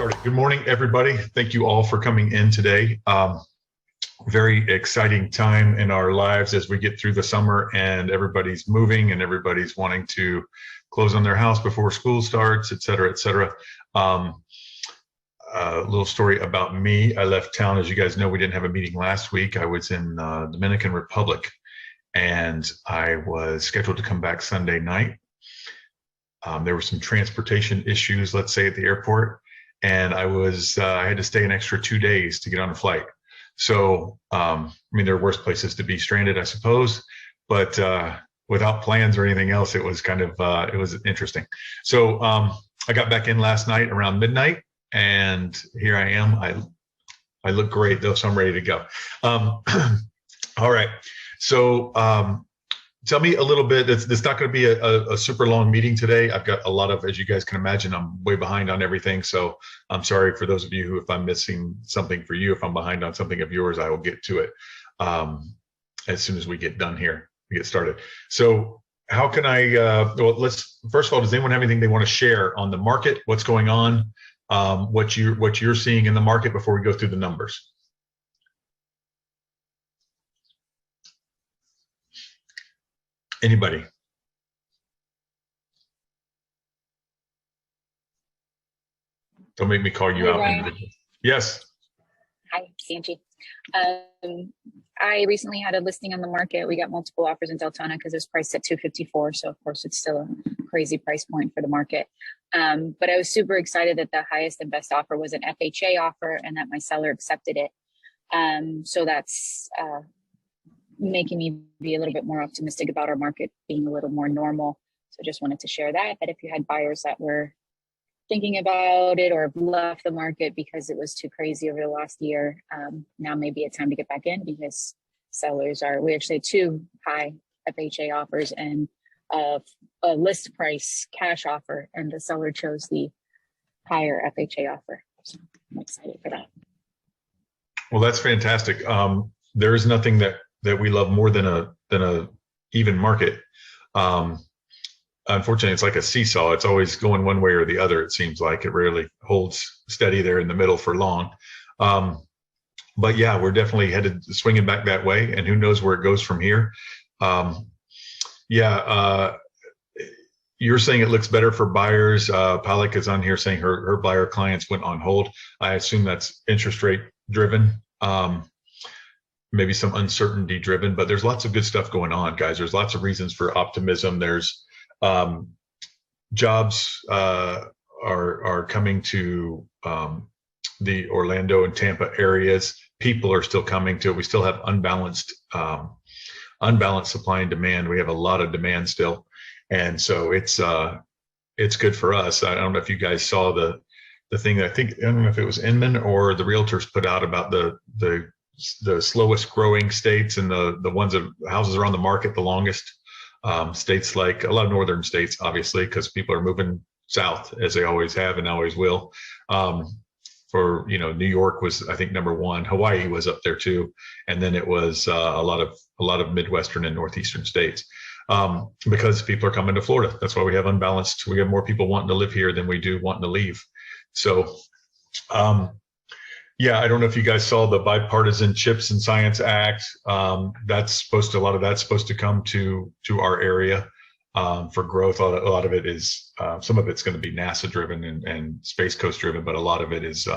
Started. Good morning, everybody. Thank you all for coming in today. Very exciting time in our lives as we get through the summer and everybody's moving and everybody's wanting to close on their house before school starts, et cetera, et cetera. A little story about me. I left town. As you guys know, we didn't have a meeting last week. I was in Dominican Republic and I was scheduled to come back Sunday night. There were some transportation issues, let's say, at the airport. And I had to stay an extra 2 days to get on a flight. So, I mean, there are worse places to be stranded, I suppose, but without plans or anything else, it was kind of, it was interesting. So I got back in last night around midnight and here I am. I look great though, so I'm ready to go. All right. So tell me a little bit. It's not going to be a super long meeting today. I've got a lot of, as you guys can imagine, I'm way behind on everything. So I'm sorry for those of you who, if I'm missing something for you, if I'm behind on something of yours, I will get to it as soon as we get done here, we get started. So how can I, well, first of all, does anyone have anything they want to share on the market? What's going on? What you're seeing in the market before we go through the numbers? Anybody? Don't make me call you out individually. Yes. Hi, Sanji. I recently had a listing on the market. We got multiple offers in Deltona because it was priced at 254. So of course it's still a crazy price point for the market. But I was super excited that the highest and best offer was an FHA offer and that my seller accepted it. So that's making me be a little bit more optimistic about our market being a little more normal. So just wanted to share that if you had buyers that were thinking about it or have left the market because it was too crazy over the last year, now may be a time to get back in because we actually had two high FHA offers and a list price cash offer, and the seller chose the higher FHA offer. So I'm excited for that. Well, that's fantastic. There is nothing that we love more than a even market. Unfortunately, it's like a seesaw. It's always going one way or the other. It seems like it rarely holds steady there in the middle for long. But yeah, we're definitely headed swinging back that way, and who knows where it goes from here. You're saying it looks better for buyers. Palak is on here saying her buyer clients went on hold. I assume that's interest rate driven. Maybe some uncertainty driven, but there's lots of good stuff going on, guys. There's lots of reasons for optimism. There's jobs are coming to the Orlando and Tampa areas. People are still coming to it. We still have unbalanced supply and demand. We have a lot of demand still, and so it's good for us. I don't know if you guys saw the thing. I don't know if it was Inman or the realtors put out about the slowest growing states and the ones that houses are on the market the longest. States like a lot of northern states, obviously, because people are moving south as they always have and always will. New York was, I think, number one. Hawaii was up there too, and then it was a lot of Midwestern and Northeastern states because people are coming to Florida. That's why we have unbalanced. We have more people wanting to live here than we do wanting to leave. So. Yeah, I don't know if you guys saw the Bipartisan Chips and Science Act. A lot of that's supposed to come to our area for growth. A lot of it is, some of it's going to be NASA driven and Space Coast driven, but a lot of it is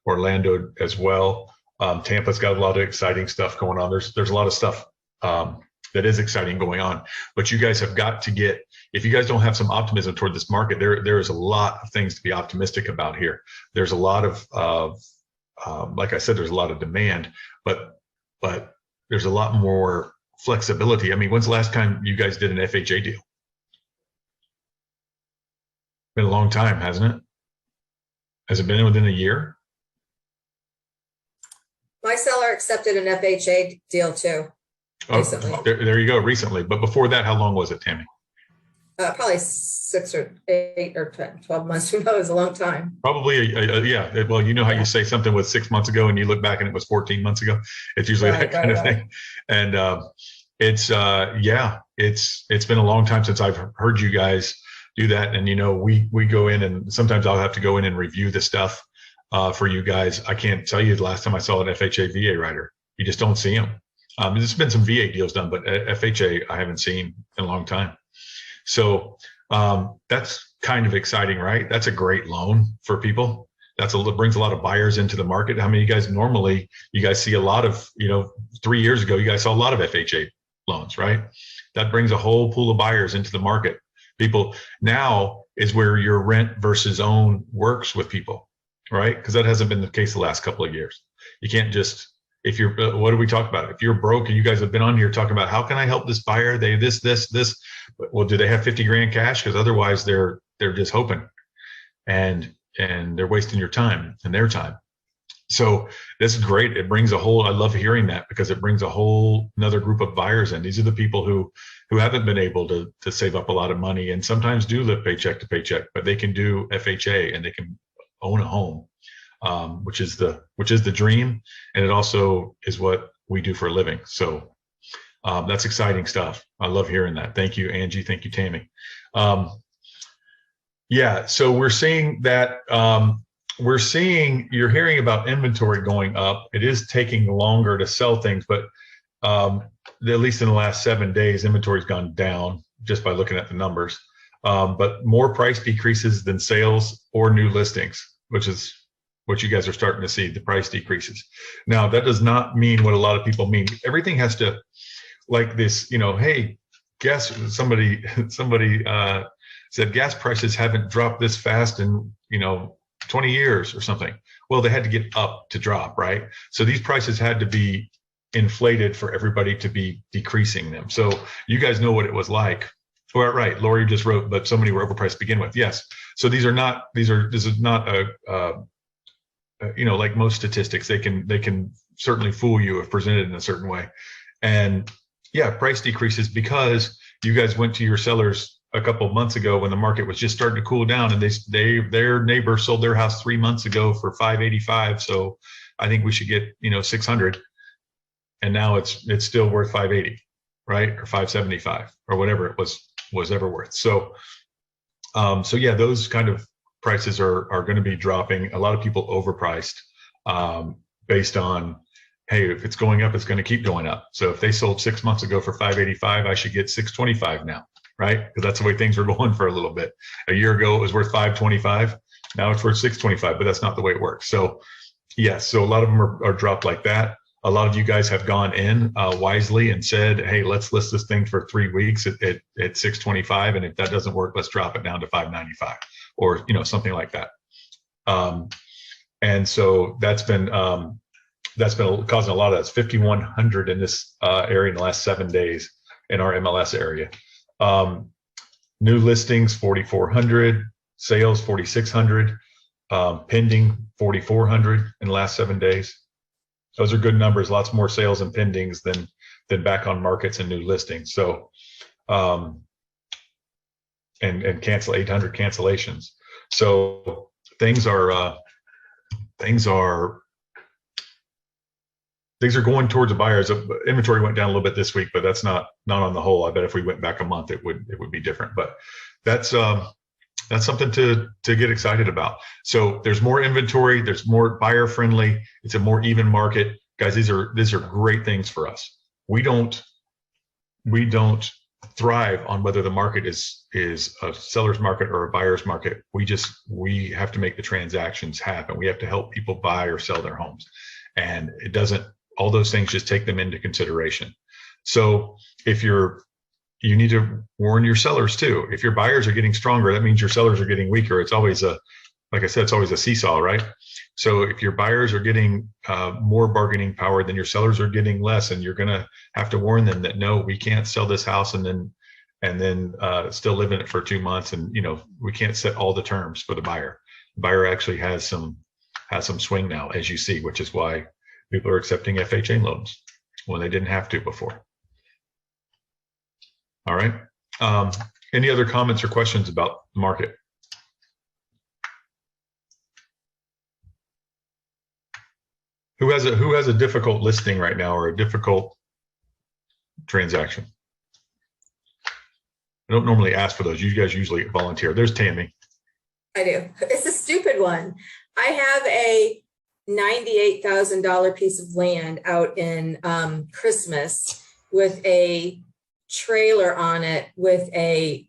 Orlando as well. Tampa's got a lot of exciting stuff going on. There's a lot of stuff that is exciting going on, but you guys have got to get, if you guys don't have some optimism toward this market, there is a lot of things to be optimistic about here. There's a lot of like I said, there's a lot of demand, but there's a lot more flexibility. I mean, when's the last time you guys did an FHA deal? Been a long time, hasn't it? Has it been within a year? My seller accepted an FHA deal too, recently. There you go, recently. But before that, how long was it, Tammy? Probably 6 or 8 or 12 months. Who knows? A long time. Probably, yeah. Well, you know how you say something was 6 months ago and you look back and it was 14 months ago. It's usually that kind of thing. And it's been a long time since I've heard you guys do that. And, you know, we go in and sometimes I'll have to go in and review the stuff for you guys. I can't tell you the last time I saw an FHA VA rider. You just don't see them. There's been some VA deals done, but FHA I haven't seen in a long time. So that's kind of exciting, right? That's a great loan for people. That brings a lot of buyers into the market. How many of you guys normally, you guys see a lot of, 3 years ago, you guys saw a lot of FHA loans, right? That brings a whole pool of buyers into the market. People now is where your rent versus own works with people, right? Because that hasn't been the case the last couple of years. You can't just, if you're, what do we talk about? If you're broke, and you guys have been on here talking about how can I help this buyer? They this. Well, do they have 50 grand cash? Because otherwise they're just hoping, and they're wasting your time and their time. So this is great. It brings a whole, I love hearing that, because it brings a whole another group of buyers in. These are the people who haven't been able to save up a lot of money and sometimes do live paycheck to paycheck, but they can do FHA and they can own a home, which is the dream. And it also is what we do for a living. So that's exciting stuff. I love hearing that. Thank you, Angie. Thank you, Tammy. Yeah, so we're seeing that, you're hearing about inventory going up. It is taking longer to sell things, but at least in the last 7 days, inventory's gone down just by looking at the numbers. But more price decreases than sales or new listings, which is what you guys are starting to see, the price decreases. Now, that does not mean what a lot of people mean. Everything has to, like this, hey, somebody said gas prices haven't dropped this fast in 20 years or something. Well, they had to get up to drop, right? So these prices had to be inflated for everybody to be decreasing them. So you guys know what it was like. Well, right, Lori just wrote, but so many were overpriced to begin with. Yes. So this is not like most statistics, they can certainly fool you if presented in a certain way. And yeah, price decreases because you guys went to your sellers a couple of months ago when the market was just starting to cool down, and their neighbor sold their house 3 months ago for $585. So I think we should get, 600. And now it's still worth 580, right? Or 575 or whatever it was ever worth. So, yeah, those kind of prices are going to be dropping. A lot of people overpriced based on, hey, if it's going up, it's going to keep going up. So if they sold 6 months ago for 585, I should get 625 now, right? Because that's the way things were going for a little bit. A year ago, it was worth 525. Now it's worth 625, but that's not the way it works. So yes, so a lot of them are dropped like that. A lot of you guys have gone in wisely and said, hey, let's list this thing for 3 weeks at 625. And if that doesn't work, let's drop it down to 595 or, something like that. And so that's been causing a lot of that. It's 5,100 in this area in the last 7 days in our MLS area. New listings, 4,400, sales, 4,600, pending, 4,400 in the last 7 days. Those are good numbers, lots more sales and pendings than back on markets and new listings. So, and 800 cancellations. So things are going towards the buyers. Inventory went down a little bit this week, but that's not on the whole. I bet if we went back a month, it would be different. But that's something to get excited about. So there's more inventory. There's more buyer friendly. It's a more even market, guys. These are great things for us. We don't thrive on whether the market is a seller's market or a buyer's market. We have to make the transactions happen. We have to help people buy or sell their homes, and it doesn't. All those things, just take them into consideration. So if you need to warn your sellers too. If your buyers are getting stronger, that means your sellers are getting weaker. It's always like I said, it's always a seesaw, right? So if your buyers are getting more bargaining power, then your sellers are getting less, and you're going to have to warn them that, no, we can't sell this house and then still live in it for 2 months. And, we can't set all the terms for the buyer. The buyer actually has some swing now, as you see, which is why people are accepting FHA loans when they didn't have to before. All right. Any other comments or questions about the market? Who has a difficult listing right now or a difficult transaction? I don't normally ask for those. You guys usually volunteer. There's Tammy. I do. It's a stupid one. I have a $98,000 piece of land out in Christmas with a trailer on it with a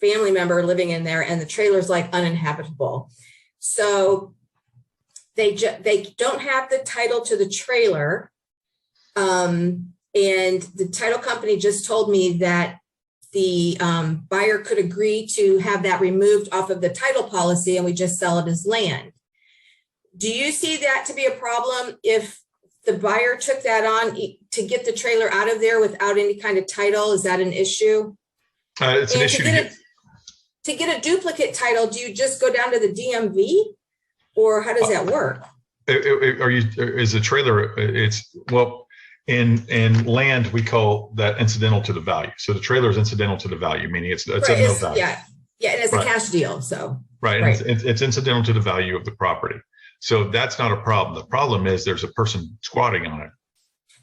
family member living in there, and the trailer's like uninhabitable. So they don't have the title to the trailer. And the title company just told me that the buyer could agree to have that removed off of the title policy and we just sell it as land. Do you see that to be a problem if the buyer took that on to get the trailer out of there without any kind of title? Is that an issue? It's an issue. To get a duplicate title, do you just go down to the DMV, or how does that work? Is the trailer? In land we call that incidental to the value. So the trailer is incidental to the value, meaning it's of no value. Yeah, and it's a cash deal. So right. It's incidental to the value of the property. So that's not a problem. The problem is there's a person squatting on it.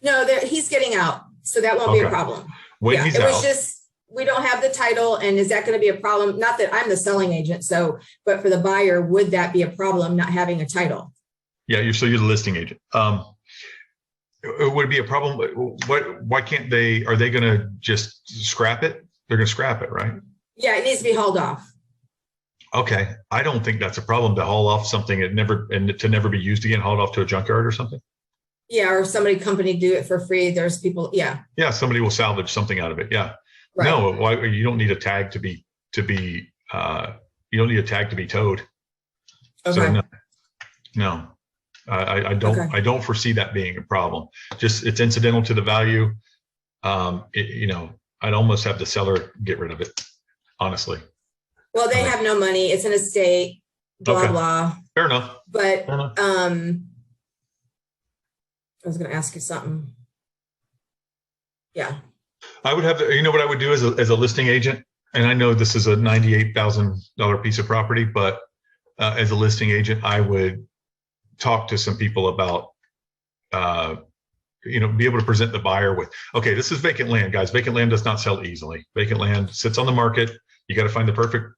No, he's getting out, so that won't be a problem. When he's out, it was just we don't have the title, and is that going to be a problem? Not that I'm the selling agent, but for the buyer, would that be a problem not having a title? Yeah, you're the listing agent. Would it be a problem? Why can't they? Are they going to just scrap it? They're going to scrap it, right? Yeah, it needs to be hauled off. Okay, I don't think that's a problem to haul off something and to never be used again, hauled off to a junkyard or something. Yeah, or company do it for free. There's people, yeah. Yeah, somebody will salvage something out of it. Yeah. Right. No, you don't need a tag to be you don't need a tag to be towed. Okay. So no. I don't foresee that being a problem. Just it's incidental to the value. I'd almost have the seller get rid of it, honestly. Well, they have no money. It's an estate, blah. Fair enough. But I was going to ask you something. Yeah. I would have what I would do as a listing agent, and I know this is a $98,000 piece of property, but as a listing agent, I would talk to some people about, be able to present the buyer with, okay, this is vacant land, guys. Vacant land does not sell easily. Vacant land sits on the market. You got to find the perfect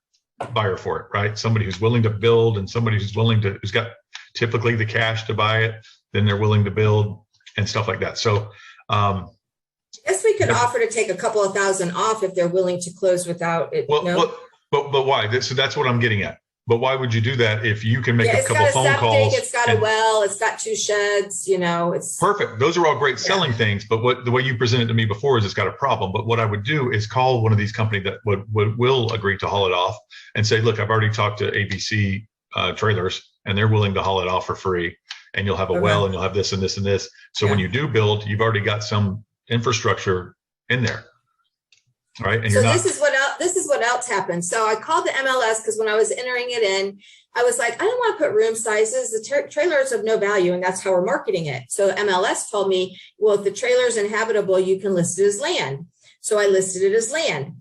buyer for it, right? Somebody who's willing to build and somebody who's got typically the cash to buy it, then they're willing to build and stuff like that. So, yes, we could offer to take a couple of thousand off if they're willing to close without it. But why? So that's what I'm getting at. But why would you do that if you can make a couple phone calls? It's got a well, it's got 2 sheds, it's perfect. Those are all great selling things. But the way you presented to me before is it's got a problem. But what I would do is call one of these companies that will agree to haul it off and say, look, I've already talked to ABC trailers and they're willing to haul it off for free. And you'll have a well and you'll have this and this and this. So when you do build, you've already got some infrastructure in there. Right. And so this is what else happened. So I called the MLS because when I was entering it in, I was like, I don't want to put room sizes. The trailer is of no value, and that's how we're marketing it. So MLS told me, well, if the trailer is inhabitable, you can list it as land. So I listed it as land.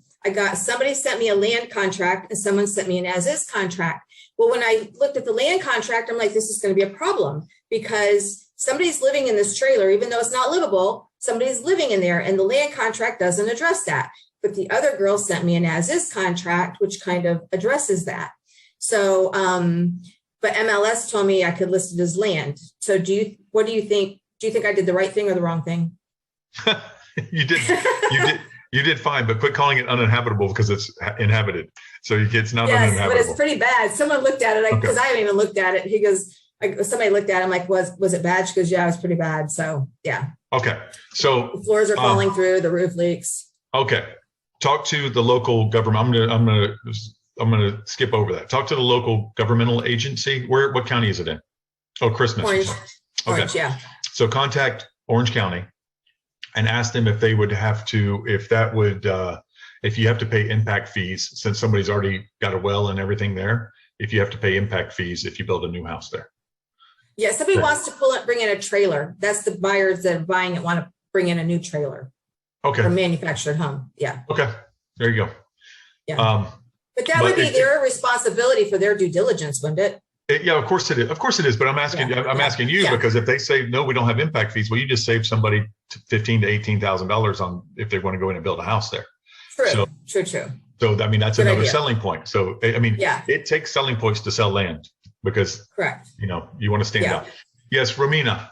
Somebody sent me a land contract and someone sent me an as-is contract. Well, when I looked at the land contract, I'm like, this is going to be a problem because somebody's living in this trailer, even though it's not livable, somebody's living in there, and the land contract doesn't address that. But the other girl sent me an as-is contract, which kind of addresses that. So, but MLS told me I could list it as land. So what do you think? Do you think I did the right thing or the wrong thing? You did fine, but quit calling it uninhabitable because it's inhabited. So it's not uninhabitable. But it's pretty bad. Someone looked at it because I haven't even looked at it. He goes, somebody looked at it. I'm like, was it bad? She goes, yeah, it was pretty bad. So yeah. Okay. So the floors are falling through, the roof leaks. Okay. Talk to the local government. I'm gonna skip over that. Talk to the local governmental agency. What county is it in? Oh, Christmas. Orange. Okay. Orange, yeah. So contact Orange County and ask them if they would have to, if you have to pay impact fees, since somebody's already got a well and everything there, if you have to pay impact fees if you build a new house there. Yeah, somebody wants to bring in a trailer. That's the buyers that are buying it want to bring in a new trailer. Okay. Or manufactured home. Yeah. Okay. There you go. Yeah. But that would be their responsibility for their due diligence, wouldn't it? Yeah, of course it is. Of course it is. But I'm asking, asking you because if they say no, we don't have impact fees. Well, you just save somebody $15,000 to $18,000 on if they want to go in and build a house there. True. So I mean that's another selling point. So I mean, it takes selling points to sell land. because, Correct. you want to stand Yeah. out. Yes, Romina.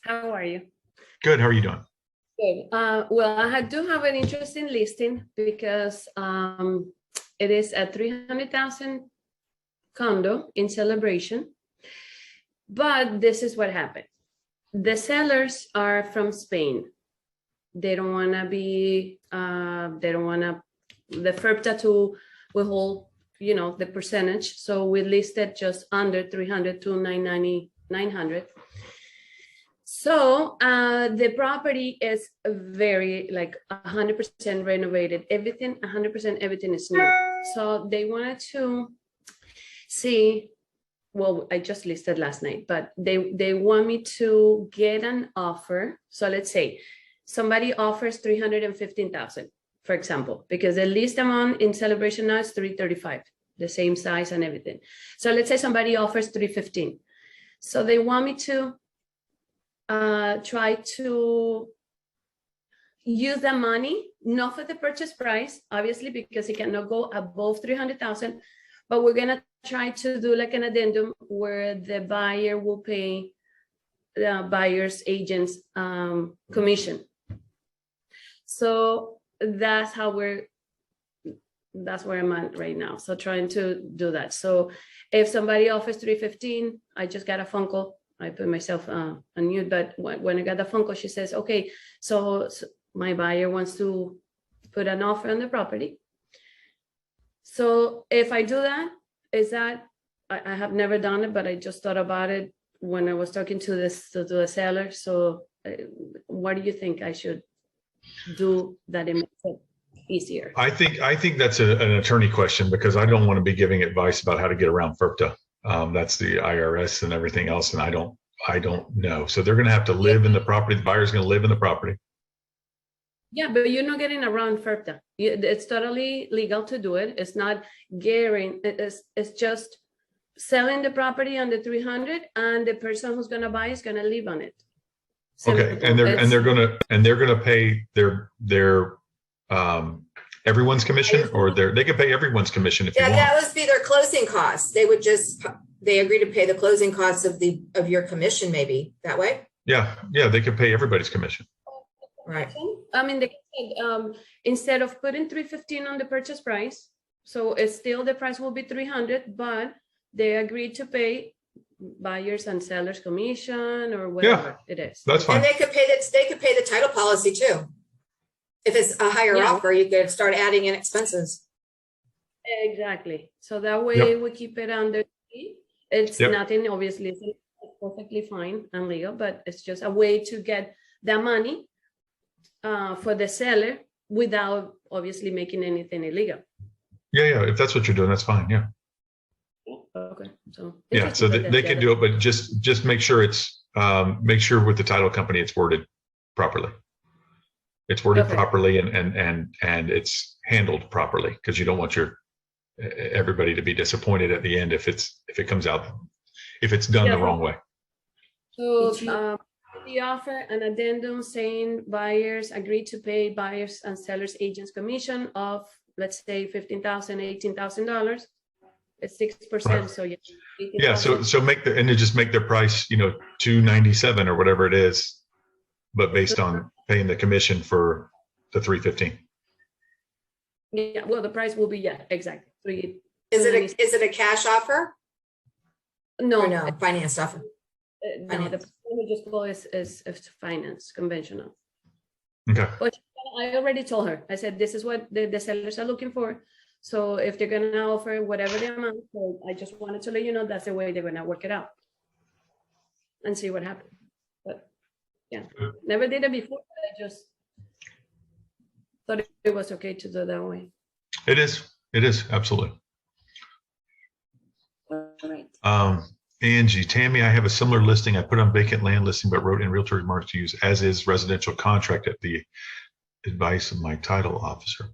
How are you? Good. How are you doing? Good. Well, I do have an interesting listing because it is a 300,000 condo in Celebration. But this is what happened. The sellers are from Spain. They don't want to be, they don't want to, the FERPTA to withhold, the percentage. So we listed just under 300 to 900. So the property is very 100% renovated. Everything, 100%, everything is new. So they wanted to see, well, I just listed last night, but they want me to get an offer. So let's say somebody offers 315,000, for example, because the least amount in Celebration now is 335, the same size and everything. So let's say somebody offers 315. So they want me to try to use the money, not for the purchase price, obviously, because it cannot go above 300,000, but we're gonna try to do like an addendum where the buyer will pay the buyer's agent's commission. So that's where I'm at right now. So trying to do that. So if somebody offers 315, I just got a phone call. I put myself on mute, but when I got the phone call, she says, okay, so my buyer wants to put an offer on the property. So if I do that, I have never done it, but I just thought about it when I was talking to the seller. So what do you think I should do that it makes it easier? I think that's an attorney question, because I don't want to be giving advice about how to get around FERPTA. That's the IRS and everything else, and I don't know. So they're going to have to live in the property. The buyer's going to live in the property. Yeah, but you're not getting around FERPTA. It's totally legal to do it. It's not it's just selling the property under 300, and the person who's going to buy is going to live on it. Okay, and they're going to pay their everyone's commission, or they could pay everyone's commission if you want. Yeah, that would be their closing costs. They agree to pay the closing costs of your commission, maybe that way. Yeah, they could pay everybody's commission. Right. I mean, they said instead of putting 315 on the purchase price, so it's still the price will be 300, but they agreed to pay buyers and sellers commission or whatever it is. That's fine. And they could pay the title policy too. If it's a higher offer, you could start adding in expenses. Exactly. So that way we keep it under. It's nothing, obviously, it's perfectly fine and legal, but it's just a way to get the money for the seller without obviously making anything illegal. Yeah. If that's what you're doing, that's fine. Yeah. Okay. So so they can do it, but just make sure make sure with the title company it's worded properly. It's worded properly and it's handled properly, because you don't want everybody to be disappointed at the end if it comes out, if it's done the wrong way. So the offer an addendum saying buyers agree to pay buyers and sellers agents commission of, let's say, $15,000, $18,000. It's 6%. Right. So yeah. So just make their price, $297 or whatever it is, but based on paying the commission for the 315. Yeah. Well, the price will be exactly. Is it a cash offer? No. Or no, finance offer. No, the we just go is finance, conventional. Okay. But I already told her. I said, this is what the sellers are looking for. So if they're going to offer whatever the amount, so I just wanted to let you know that's the way they're going to work it out and see what happens. But yeah, never did it before. I just thought it was okay to do that way. It is absolutely. All right. Angie, Tammy, I have a similar listing. I put on vacant land listing, but wrote in realtor remarks to use as is residential contract at the advice of my title officer.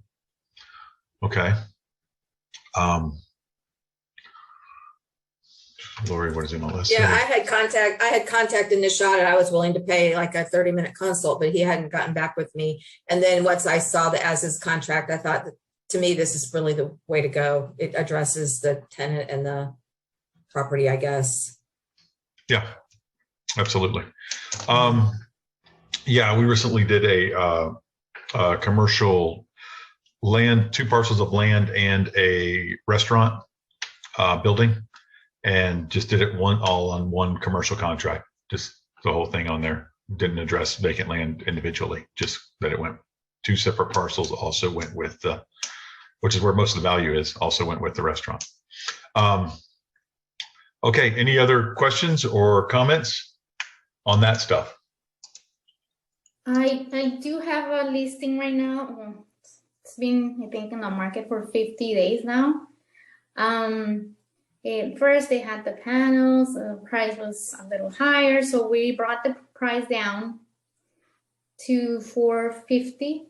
Okay. Lori, what is in my list? Yeah, I had contacted Nishad, and I was willing to pay like a 30-minute consult, but he hadn't gotten back with me. And then once I saw the as is contract, I thought to me, this is really the way to go. It addresses the tenant and the property, I guess. Yeah, absolutely. Yeah, we recently did a commercial land, 2 parcels of land and a restaurant building, and just did it all on one commercial contract. Just the whole thing on there. Didn't address vacant land individually, just that it went 2 separate parcels. Also went with the, which is where most of the value is, also went with the restaurant. Okay, any other questions or comments on that stuff? I do have a listing right now. It's been, I think, in the market for 50 days now. First they had the panels, the price was a little higher, so we brought the price down to $450,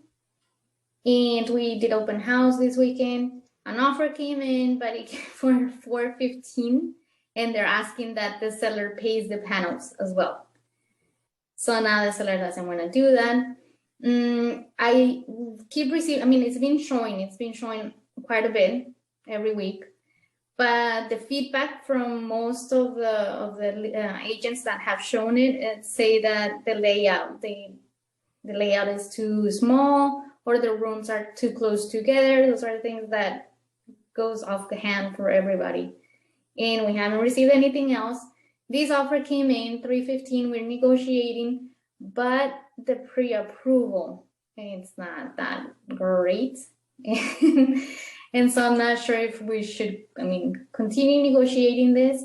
and we did open house this weekend. An offer came in, but it came for $415, and they're asking that the seller pays the panels as well. So now the seller doesn't want to do that. I keep receiving, I mean, it's been showing quite a bit every week, but the feedback from most of the agents that have shown it say that the layout is too small, or the rooms are too close together. Those are things that goes off the hand for everybody. And we haven't received anything else. This offer came in $315. We're negotiating, but the pre-approval, it's not that great. And so I'm not sure if we should, continue negotiating this.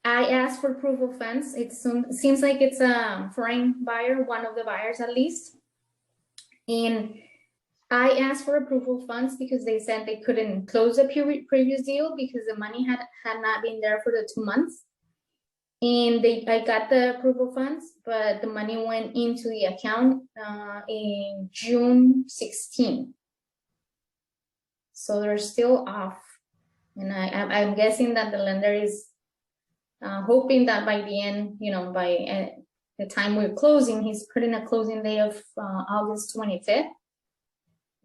I asked for proof of funds. It seems like it's a foreign buyer, one of the buyers at least. And I asked for approval funds because they said they couldn't close the previous deal because the money had not been there for the 2 months. And I got the approval funds, but the money went into the account in June 16. So they're still off. And I'm guessing that the lender is hoping that by the end, by the time we're closing, he's putting a closing day of August 25th.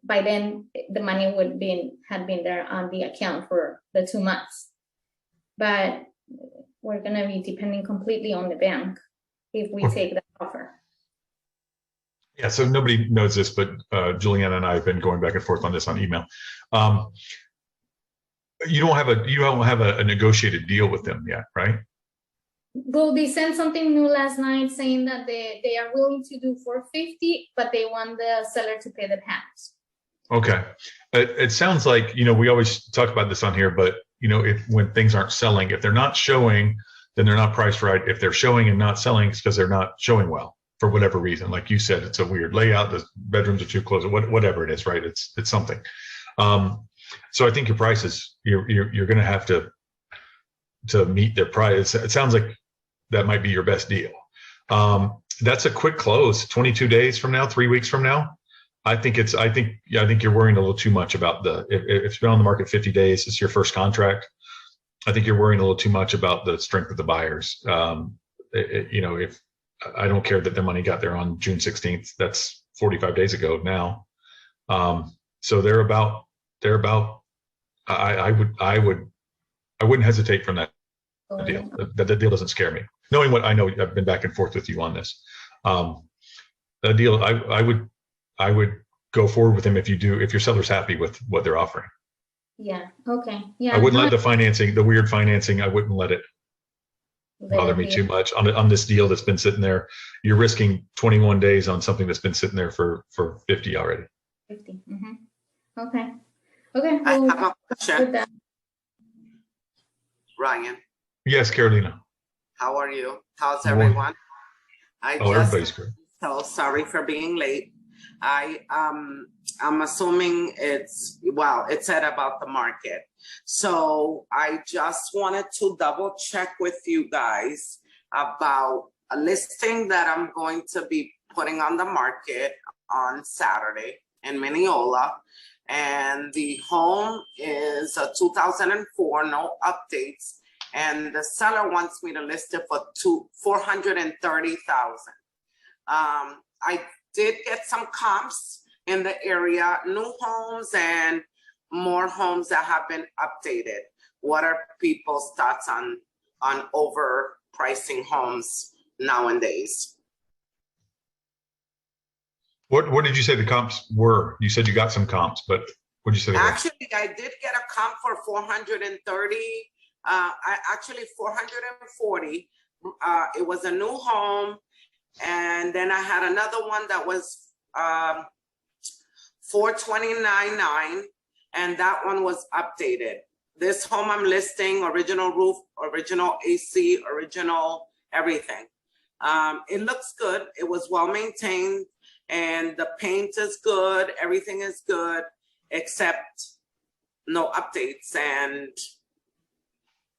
By then, the money had been there on the account for the 2 months. But we're going to be depending completely on the bank if we take that offer. Yeah, so nobody knows this, but Juliana and I have been going back and forth on this on email. You don't have a negotiated deal with them yet, right? Well, they sent something new last night saying that they are willing to do $450, but they want the seller to pay the panels. Okay. It sounds like, we always talk about this on here, but when things aren't selling, if they're not showing, then they're not priced right. If they're showing and not selling, it's because they're not showing well for whatever reason. Like you said, it's a weird layout. The bedrooms are too close. Whatever it is, right? It's something. So I think your prices, you're going to have to meet their price. It sounds like that might be your best deal. That's a quick close. 22 days from now, 3 weeks from now. I think you're worrying a little too much about if it's been on the market 50 days, it's your first contract. I think you're worrying a little too much about the strength of the buyers. If I don't care that their money got there on June 16th, that's 45 days ago now. So they're about. I wouldn't hesitate from that deal. That deal doesn't scare me. Knowing what I know, I've been back and forth with you on this. The deal, I would go forward with them if your seller's happy with what they're offering. Yeah. Okay. Yeah. I wouldn't let the weird financing, I wouldn't let it bother me too much on this deal that's been sitting there. You're risking 21 days on something that's been sitting there for 50 already. 50. Mm-hmm. Okay. Okay. I have a question. Ryan. Yes, Carolina. How are you? How's everyone? Everybody's good. So sorry for being late. I'm assuming it's at about the market. So I just wanted to double check with you guys about a listing that I'm going to be putting on the market on Saturday in Mineola. And the home is a 2004, no updates. And the seller wants me to list it for $430,000. I did get some comps in the area, new homes and more homes that have been updated. What are people's thoughts on overpricing homes nowadays? What did you say the comps were? You said you got some comps, but what did you say? Actually, I did get a comp for 430. Actually 440. It was a new home, and then I had another one that was 429.9, and that one was updated. This home I'm listing, original roof, original AC, original everything. It looks good. It was well maintained, and the paint is good. Everything is good, except no updates.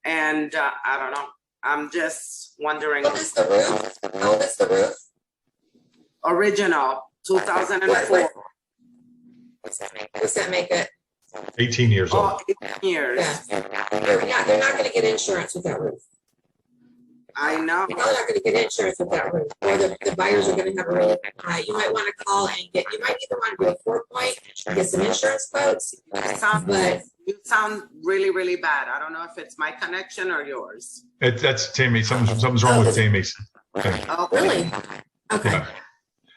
And I don't know. I'm just wondering. What is the roof? How old is the roof? Original, 2004. Does that make it? 18 years old. Oh, 18 years. Yeah. They're not going to get insurance with that roof. I know. They're not going to get insurance with that roof. Or the buyers are going to have a really high. You might want to call and you might either want to do a 4-point, get some insurance quotes. You sound really, really bad. I don't know if it's my connection or yours. That's Tammy. Something's wrong with Tammy's. Okay. Really? Okay.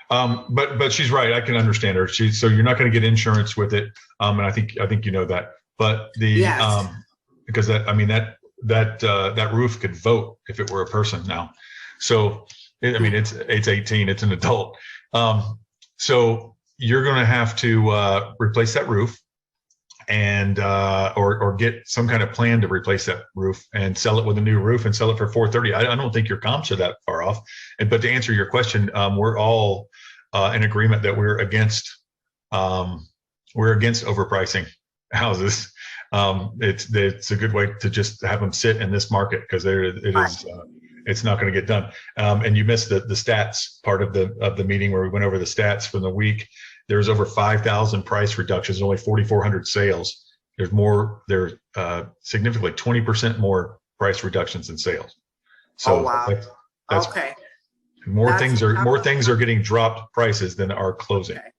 Yeah. But she's right. I can understand her. So you're not going to get insurance with it. And I think you know that. But Yes. Because that roof could vote if it were a person now. So it's 18. It's an adult. So you're going to have to replace that roof, and or get some kind of plan to replace that roof and sell it with a new roof and sell it for 430. I don't think your comps are that far off. But to answer your question, we're all in agreement that we're against overpricing houses. It's a good way to just have them sit in this market, because it's not going to get done. And you missed the stats part of the meeting where we went over the stats from the week. There's over 5,000 price reductions, only 4,400 sales. There's significantly 20% more price reductions in sales. So wow. That's okay. More things are getting dropped prices than are closing. Okay.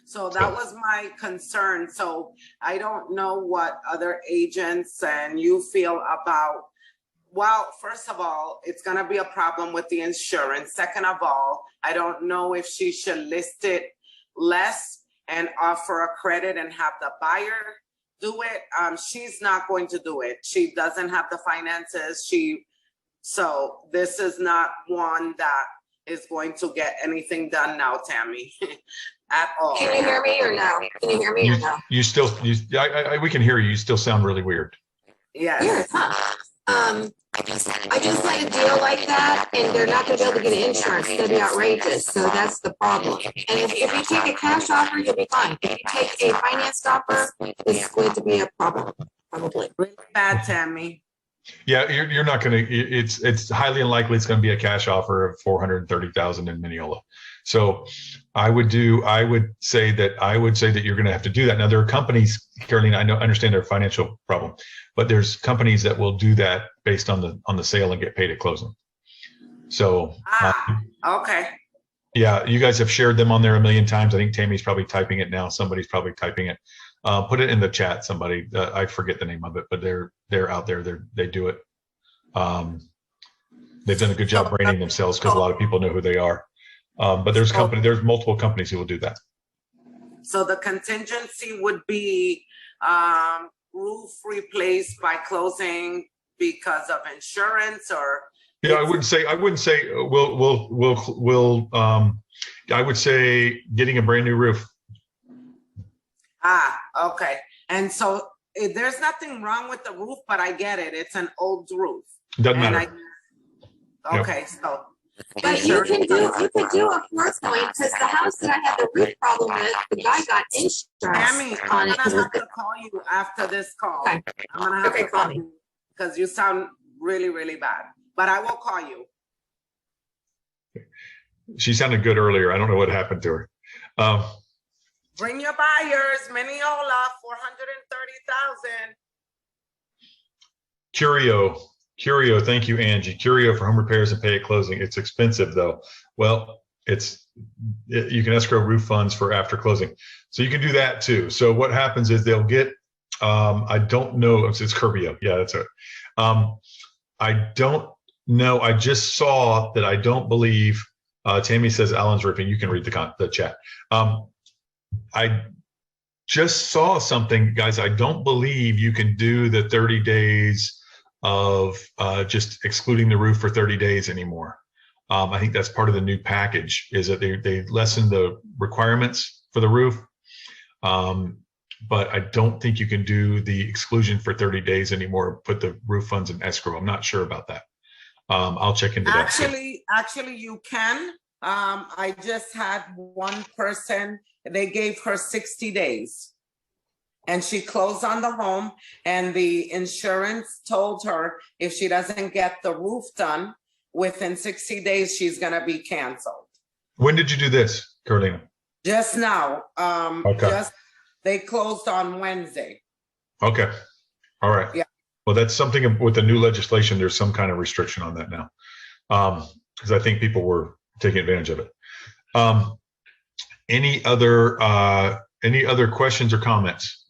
So that was my concern. So I don't know what other agents and you feel about. Well, first of all, it's going to be a problem with the insurance. Second of all, I don't know if she should list it less and offer a credit and have the buyer do it. She's not going to do it. She doesn't have the finances. So this is not one that is going to get anything done now, Tammy, at all. Can you hear me or no? Can you hear me or no? We can hear you. You still sound really weird. Yes. Weird, huh? I just had a deal like that, and they're not going to be able to get insurance. It's going to be outrageous. So that's the problem. And if you take a cash offer, you'll be fine. If you take a financed offer, it's going to be a problem, probably. Really bad, Tammy. Yeah, you're not going to. It's highly unlikely it's going to be a cash offer of $430,000 in Mineola. So I would say that you're going to have to do that. Now there are companies, Caroline, I understand their financial problem, but there's companies that will do that based on the sale and get paid at closing. So okay. Yeah, you guys have shared them on there a million times. I think Tammy's probably typing it now. Somebody's probably typing it. Put it in the chat. Somebody, I forget the name of it, but they're out there. They do it. They've done a good job branding themselves because a lot of people know who they are. But there's multiple companies who will do that. So the contingency would be roof replaced by closing because of insurance, or yeah, I wouldn't say we'll I would say getting a brand new roof. Okay. And so there's nothing wrong with the roof, but I get it. It's an old roof. Doesn't matter. Okay, yep. So. But you could do a 4th point, because the house that I had the roof problem with, the guy got insurance Tammy, on it. I'm gonna have to call you after this call. Okay. I'm gonna have to call me because you sound really, really bad. But I will call you. She sounded good earlier. I don't know what happened to her. Bring your buyers, Mineola, 430,000. Curio, thank you, Angie. Curio for home repairs and pay at closing. It's expensive though. Well, you can escrow roof funds for after closing. So you can do that too. So what happens is they'll get I don't know. It's Curbio. Yeah, that's it. I don't know. I just saw that. I don't believe. Tammy says Alan's ripping. You can read the chat. I just saw something, guys. I don't believe you can do the 30 days of just excluding the roof for 30 days anymore. I think that's part of the new package, is that they lessen the requirements for the roof. But I don't think you can do the exclusion for 30 days anymore, put the roof funds in escrow. I'm not sure about that. I'll check into that. Actually, you can. I just had one person, they gave her 60 days. And she closed on the home, and the insurance told her if she doesn't get the roof done within 60 days, she's going to be canceled. When did you do this, Carolina? Just now. Okay. They closed on Wednesday. Okay. All right. Yeah. Well, that's something with the new legislation. There's some kind of restriction on that now, because I think people were taking advantage of it. Any other questions or comments?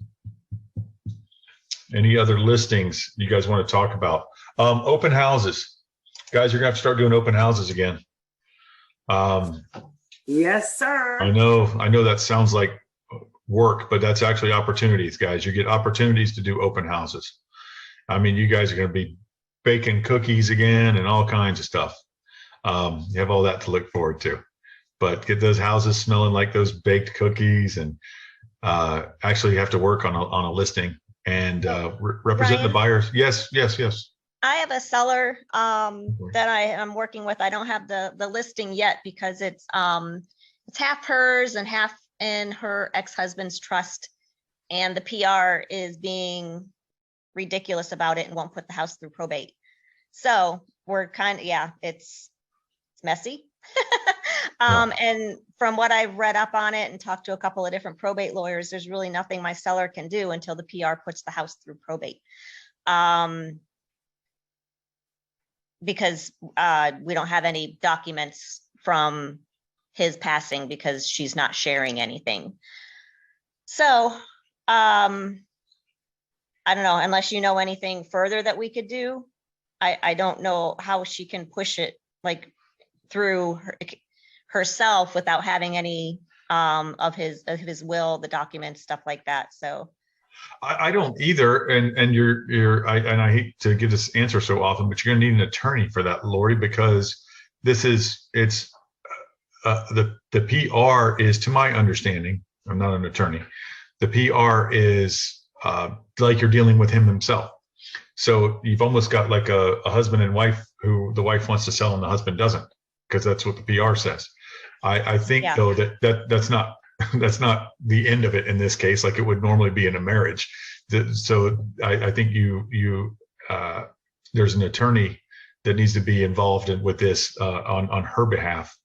Any other listings you guys want to talk about? Open houses. Guys, you're gonna have to start doing open houses again. Yes, sir. I know that sounds like work, but that's actually opportunities, guys. You get opportunities to do open houses. I mean, you guys are going to be baking cookies again and all kinds of stuff. You have all that to look forward to, but get those houses smelling like those baked cookies, and actually you have to work on a listing and represent the buyers. Yes. I have a seller that I am working with. I don't have the listing yet because it's half hers and half in her ex-husband's trust, and the PR is being ridiculous about it and won't put the house through probate. So we're kind of, it's messy. And from what I've read up on it and talked to a couple of different probate lawyers, there's really nothing my seller can do until the PR puts the house through probate. Because we don't have any documents from his passing because she's not sharing anything. So I don't know, unless you know anything further that we could do. I don't know how she can push it like through herself without having any of his will, the documents, stuff like that. So I don't either, and I hate to give this answer so often, but you're going to need an attorney for that, Lori, because the PR is, to my understanding, I'm not an attorney, the PR is like you're dealing with him himself. So you've almost got like a husband and wife who the wife wants to sell and the husband doesn't, because that's what the PR says. I think though that's not the end of it in this case, like it would normally be in a marriage. So I think there's an attorney that needs to be involved with this on her behalf.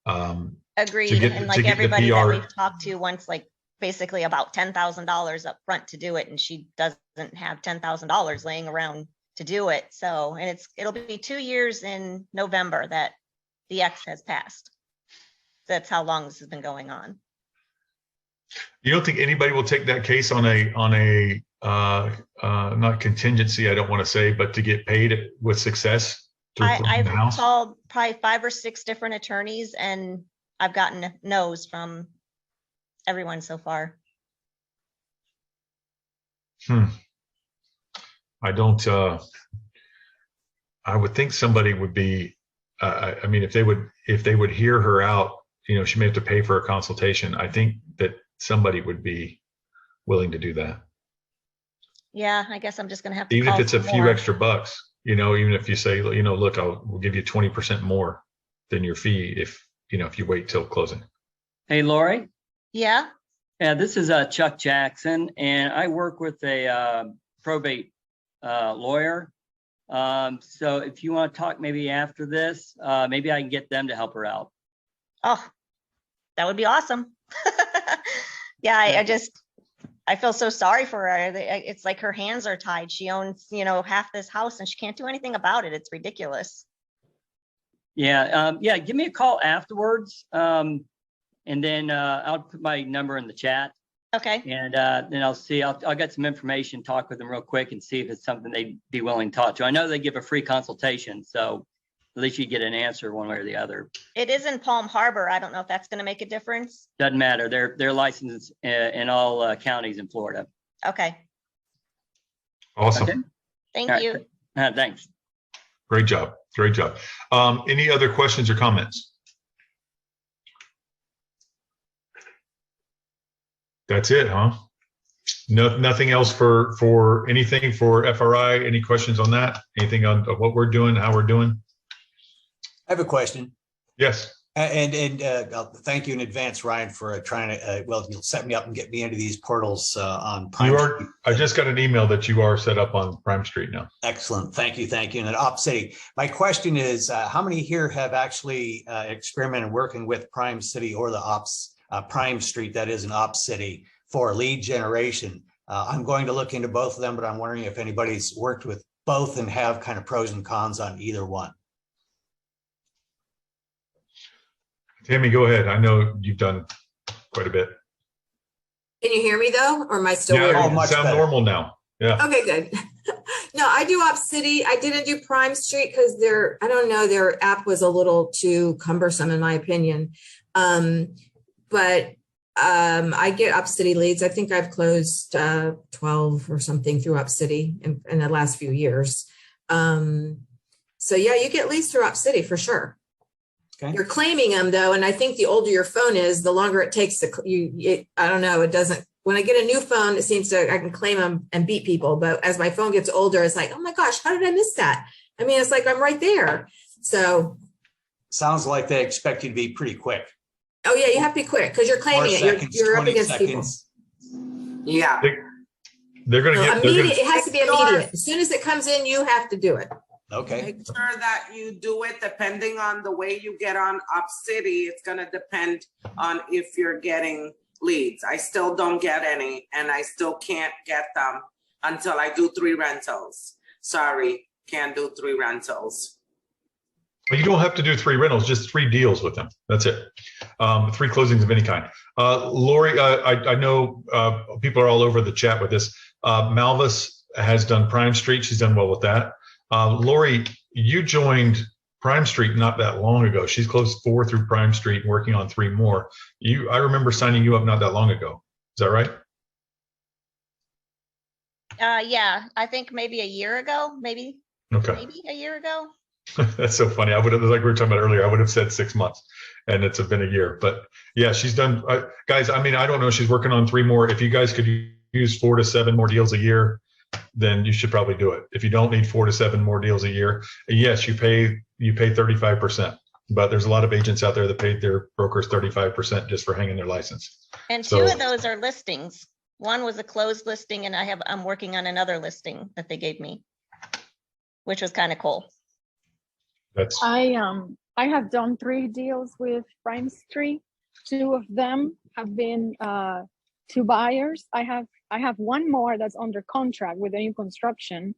Agreed. And like everybody that we've talked to wants like basically about $10,000 up front to do it, and she doesn't have $10,000 laying around to do it. So, and it'll be 2 years in November that the ex has passed. That's how long this has been going on. You don't think anybody will take that case on a not contingency, I don't want to say, but to get paid with success? I've called probably 5 or 6 different attorneys, and I've gotten no's from everyone so far. I would think somebody would be, I mean, if they would hear her out, she may have to pay for a consultation. I think that somebody would be willing to do that. Yeah, I guess I'm just going to have to even if it's a few extra bucks, even if you say, look, we'll give you 20% more than your fee if you wait till closing. Hey, Lori. Yeah. Yeah, this is Chuck Jackson, and I work with a probate lawyer. So if you want to talk maybe after this, maybe I can get them to help her out. Oh, that would be awesome. Yeah, I feel so sorry for her. It's like her hands are tied. She owns, half this house and she can't do anything about it. It's ridiculous. Yeah. Give me a call afterwards. And then I'll put my number in the chat. Okay. And then I'll see, I'll get some information, talk with them real quick and see if it's something they'd be willing to talk to. I know they give a free consultation, so at least you get an answer one way or the other. It is in Palm Harbor. I don't know if that's going to make a difference. Doesn't matter. They're licensed in all counties in Florida. Okay. Awesome. Okay. Thank All right. you. Thanks. Great job. Great job. Any other questions or comments? That's it, huh? No, nothing else for anything for FRI? Any questions on that? Anything on what we're doing, how we're doing? I have a question. Yes. And I'll thank you in advance, Ryan, for trying to, well, you'll set me up and get me into these portals on Prime Street. I just got an email that you are set up on Prime Street now. Excellent. Thank you. Thank you. And at Op City, my question is, how many here have actually experimented working with Prime City or the Prime Street, that is an Op City, for lead generation? I'm going to look into both of them, but I'm wondering if anybody's worked with both and have kind of pros and cons on either one. Tammy, go ahead. I know you've done quite a bit. Can you hear me though? Or am I still weird? Yeah, much sound better. normal now. Yeah. Okay, good. No, I do Op City. I didn't do Prime Street because I don't know, their app was a little too cumbersome in my opinion. But I get Op City leads. I think I've closed 12 or something through Op City in the last few years. So yeah, you get leads through Op City for sure. Okay. You're claiming them though, and I think the older your phone is, the longer it takes to I don't know. It doesn't. When I get a new phone, it seems I can claim them and beat people. But as my phone gets older, it's like, oh my gosh, how did I miss that? I mean, it's like I'm right there. So sounds like they expect you to be pretty quick. Oh yeah, you have to be quick because you're claiming it. You're up against seconds. people. Yeah. They're going to get immediate. It has to be immediate. As soon as it comes in, you have to do it. Okay. Make sure that you do it depending on the way you get on Op City. It's going to depend on if you're getting leads. I still don't get any, and I still can't get them until I do 3 rentals. Sorry, can't do 3 rentals. But you don't have to do 3 rentals, just 3 deals with them. That's it. 3 closings of any kind. Lori, I know people are all over the chat with this. Malvis has done Prime Street. She's done well with that. Lori, you joined Prime Street not that long ago. She's closed 4 through Prime Street and working on 3 more. I remember signing you up not that long ago. Is that right? Yeah, I think maybe a year ago, maybe a year ago. That's so funny. I would have, like we were talking about earlier, I would have said 6 months, and it's been a year. But yeah, she's done. Guys, I mean, I don't know. She's working on 3 more. If you guys could use 4 to 7 more deals a year, then you should probably do it. If you don't need 4 to 7 more deals a year, yes, you pay 35%. But there's a lot of agents out there that paid their brokers 35% just for hanging their license. And 2 of those are listings. One was a closed listing, and I'm working on another listing that they gave me, which was kind of cool. I have done 3 deals with Prime Street. 2 of them have been 2 buyers. I have 1 more that's under contract with a new construction,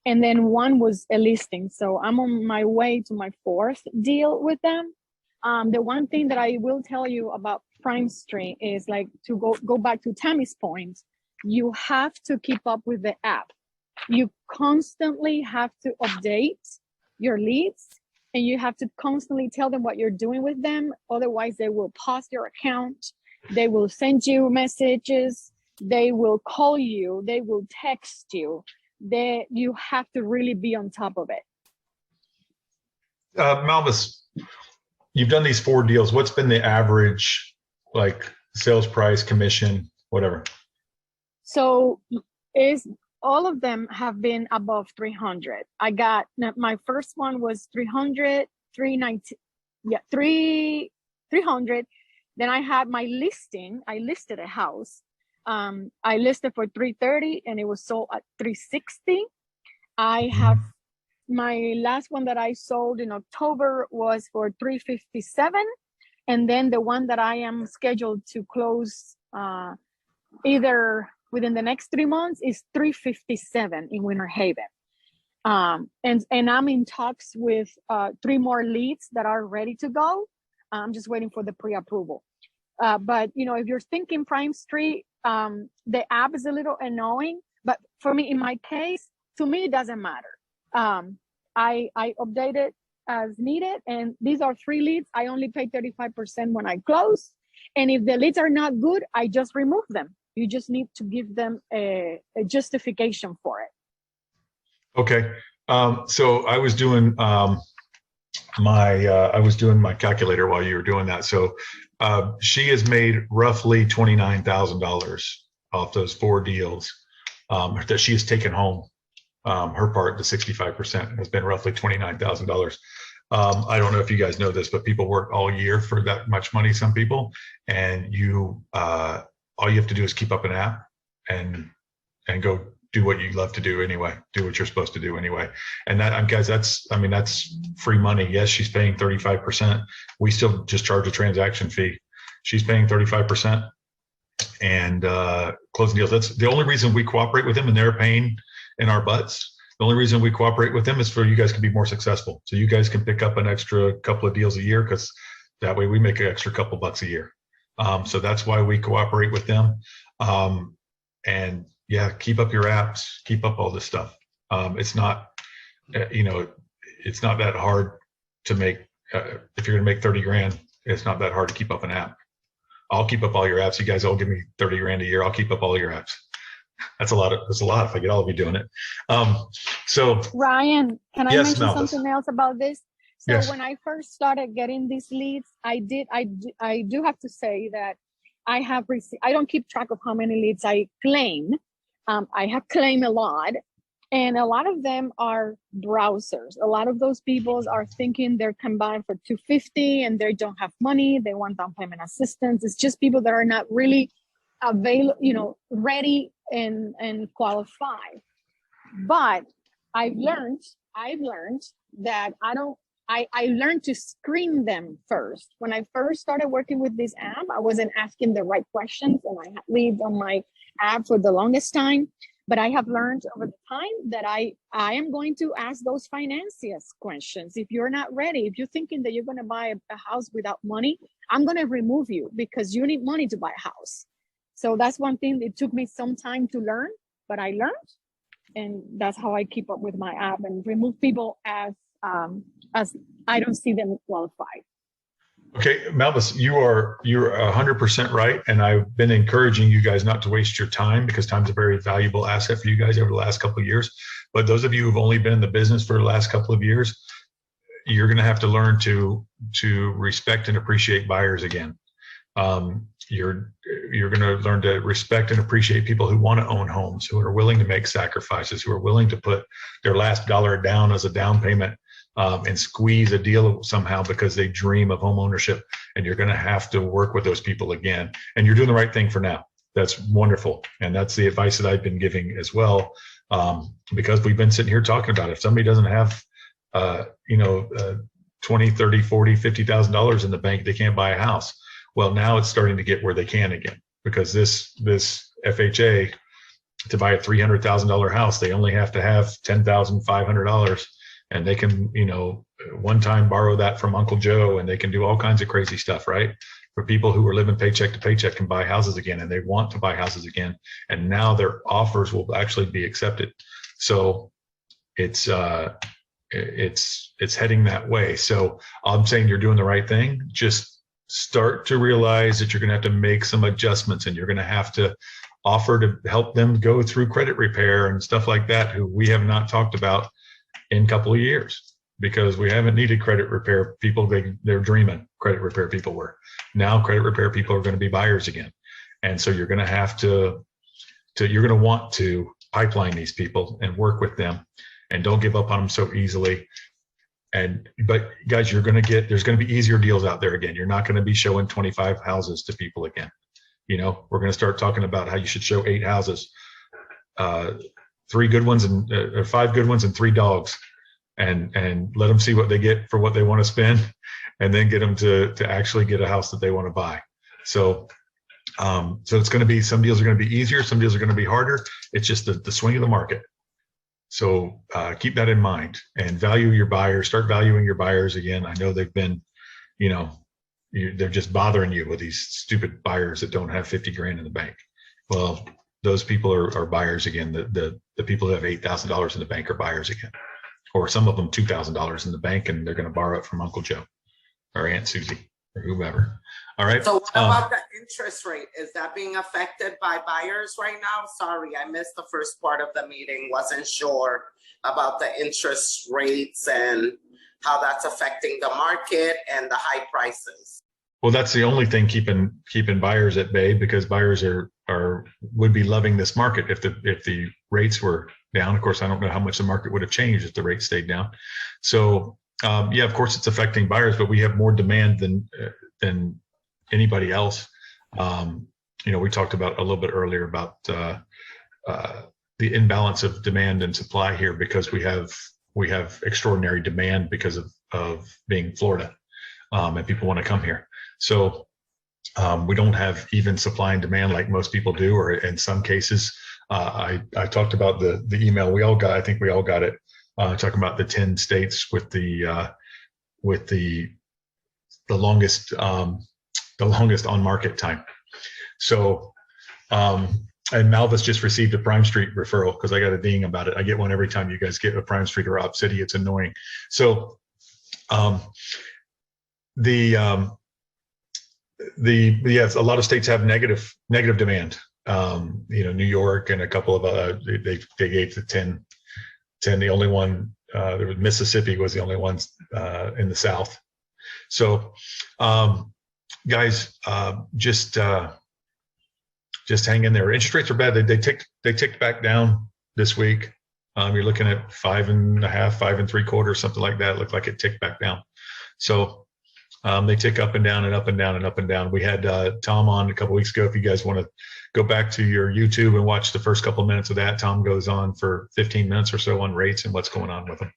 and then 1 was a listing. So I'm on my way to my 4th deal with them. The one thing that I will tell you about Prime Street is, like, to go back to Tammy's point, you have to keep up with the app. You constantly have to update your leads, and you have to constantly tell them what you're doing with them. Otherwise, they will pause your account. They will send you messages. They will call you. They will text you. You have to really be on top of it. Malvis, you've done these 4 deals. What's been the average, like, sales price, commission, whatever? So all of them have been above 300. I got, my first one was 300, 390, yeah, 300. Then I had my listing. I listed a house. I listed for 330 and it was sold at 360. I have my last one that I sold in October was for 357. And then the one that I am scheduled to close either within the next 3 months is 357 in Winter Haven. And I'm in talks with 3 more leads that are ready to go. I'm just waiting for the pre-approval. But if you're thinking Prime Street, the app is a little annoying, but for me, in my case, to me, it doesn't matter. I update it as needed, and these are free leads. I only pay 35% when I close. And if the leads are not good, I just remove them. You just need to give them a justification for it. Okay. So I was doing my calculator while you were doing that. So she has made roughly $29,000 off those 4 deals that she has taken home. Her part, the 65%, has been roughly $29,000. I don't know if you guys know this, but people work all year for that much money, some people, and you all you have to do is keep up an app and go do what you love to do anyway, do what you're supposed to do anyway. And that, guys, that's free money. Yes, she's paying 35%. We still just charge a transaction fee. She's paying 35% and closing deals. That's the only reason we cooperate with them, and they're paying in our butts. The only reason we cooperate with them is for you guys to be more successful. So you guys can pick up an extra couple of deals a year, because that way we make an extra couple bucks a year. So that's why we cooperate with them. And yeah, keep up your apps, keep up all this stuff. It's not, it's not that hard to make, if you're gonna make 30 grand, it's not that hard to keep up an app. I'll keep up all your apps. You guys all give me 30 grand a year. I'll keep up all your apps. That's a lot if I get all of you doing it. So Ryan, can I yes, mention Malvis. something else about this? So Yes. when I first started getting these leads, I do have to say that I have received, I don't keep track of how many leads I claim. I have claimed a lot, and a lot of them are browsers. A lot of those people are thinking they're combined for $250 and they don't have money. They want down payment assistance. It's just people that are not really available, ready and qualified. But I've learned that I learned to screen them first. When I first started working with this app, I wasn't asking the right questions, and I had leads on my app for the longest time. But I have learned over the time that I am going to ask those financiers questions. If you're not ready, if you're thinking that you're going to buy a house without money, I'm going to remove you, because you need money to buy a house. So that's one thing. It took me some time to learn, but I learned, and that's how I keep up with my app and remove people as I don't see them qualified. Okay, Malvis, you're 100% right, and I've been encouraging you guys not to waste your time, because time's a very valuable asset for you guys over the last couple of years. But those of you who've only been in the business for the last couple of years, you're going to have to learn to respect and appreciate buyers again. You're going to learn to respect and appreciate people who want to own homes, who are willing to make sacrifices, who are willing to put their last dollar down as a down payment, and squeeze a deal somehow because they dream of home ownership. And you're going to have to work with those people again. And you're doing the right thing for now. That's wonderful. And that's the advice that I've been giving as well, because we've been sitting here talking about it. If somebody doesn't have, $20, $30, $40, $50,000 in the bank, they can't buy a house. Well, now it's starting to get where they can again, because this FHA, to buy a $300,000 house, they only have to have $10,500, and they can, one time borrow that from Uncle Joe, and they can do all kinds of crazy stuff, right? For people who are living paycheck to paycheck can buy houses again, and they want to buy houses again, and now their offers will actually be accepted. So it's heading that way. So I'm saying you're doing the right thing. Just start to realize that you're going to have to make some adjustments, and you're going to have to offer to help them go through credit repair and stuff like that, who we have not talked about in a couple of years, because we haven't needed credit repair people. They're dreaming credit repair people were. Now credit repair people are going to be buyers again. And so you're going to have to you're going to want to pipeline these people and work with them, and don't give up on them so easily. But guys, there's going to be easier deals out there again. You're not going to be showing 25 houses to people again. We're going to start talking about how you should show 8 houses, 3 good ones and 5 good ones and 3 dogs, and let them see what they get for what they want to spend, and then get them to actually get a house that they want to buy. So it's going to be, some deals are going to be easier, some deals are going to be harder. It's just the swing of the market. So keep that in mind, and value your buyers. Start valuing your buyers again. I know they've been, they're just bothering you with these stupid buyers that don't have 50 grand in the bank. Well, those people are buyers again. The people who have $8,000 in the bank are buyers again, or some of them $2,000 in the bank, and they're going to borrow it from Uncle Joe or Aunt Susie or whomever. All right. So what about the interest rate? Is that being affected by buyers right now? Sorry, I missed the first part of the meeting. Wasn't sure about the interest rates and how that's affecting the market and the high prices. Well, that's the only thing keeping buyers at bay, because buyers would be loving this market if the rates were down. Of course, I don't know how much the market would have changed if the rates stayed down. So yeah, of course it's affecting buyers, but we have more demand than anybody else. We talked about a little bit earlier about the imbalance of demand and supply here, because we have extraordinary demand because of being Florida, and people want to come here. So we don't have even supply and demand like most people do, or in some cases. I talked about the email we all got. I think we all got it, talking about the 10 states with the longest on market time. So and Malvis just received a Prime Street referral, because I got a ding about it. I get one every time you guys get a Prime Street or Op City. It's annoying. So yes, a lot of states have negative demand. New York and a couple of they gave the 10. The only one, there was Mississippi was the only ones in the South. So guys, just hang in there. Interest rates are bad. They ticked back down this week. You're looking at 5.5, 5.75, something like that. It looked like it ticked back down. So they tick up and down and up and down and up and down. We had Tom on a couple weeks ago. If you guys want to go back to your YouTube and watch the first couple of minutes of that, Tom goes on for 15 minutes or so on rates and what's going on with them.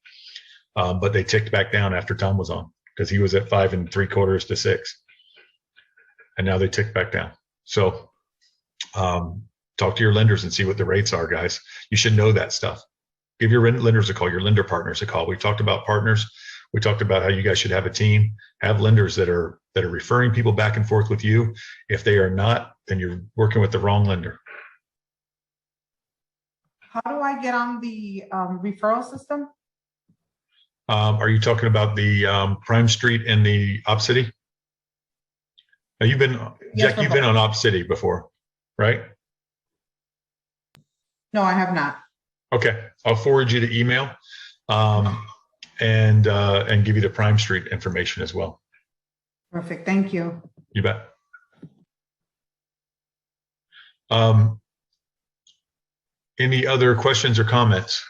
But they ticked back down after Tom was on, because he was at 5.75 to 6, and now they ticked back down. So talk to your lenders and see what the rates are, guys. You should know that stuff. Give your lenders a call, your lender partners a call. We talked about partners. We talked about how you guys should have a team, have lenders that are referring people back and forth with you. If they are not, then you're working with the wrong lender. How do I get on the referral system? Are you talking about the Prime Street in the Op City? Now you've been, Yes, Jack, you've been on Op City before, right? No, I have not. Okay, I'll forward you the email and give you the Prime Street information as well. Perfect, thank you. You bet. Any other questions or comments?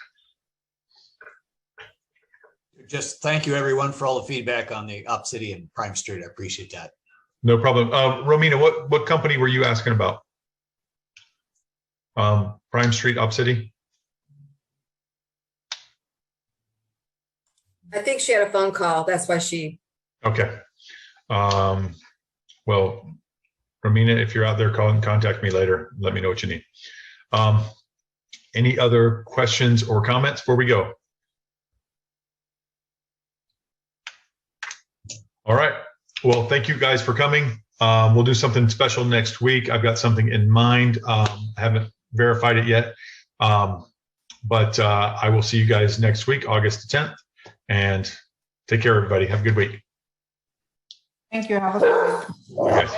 Just thank you, everyone, for all the feedback on the Op City and Prime Street. I appreciate that. No problem. Romina, what company were you asking about? Prime Street, Op City? I think she had a phone call. That's why she. Okay. Well, Romina, if you're out there, call and contact me later. Let me know what you need. Any other questions or comments before we go? All right. Well, thank you guys for coming. We'll do something special next week. I've got something in mind. I haven't verified it yet. But I will see you guys next week, August the 10th. And take care, everybody. Have a good week. Thank you. Have a good one. Okay.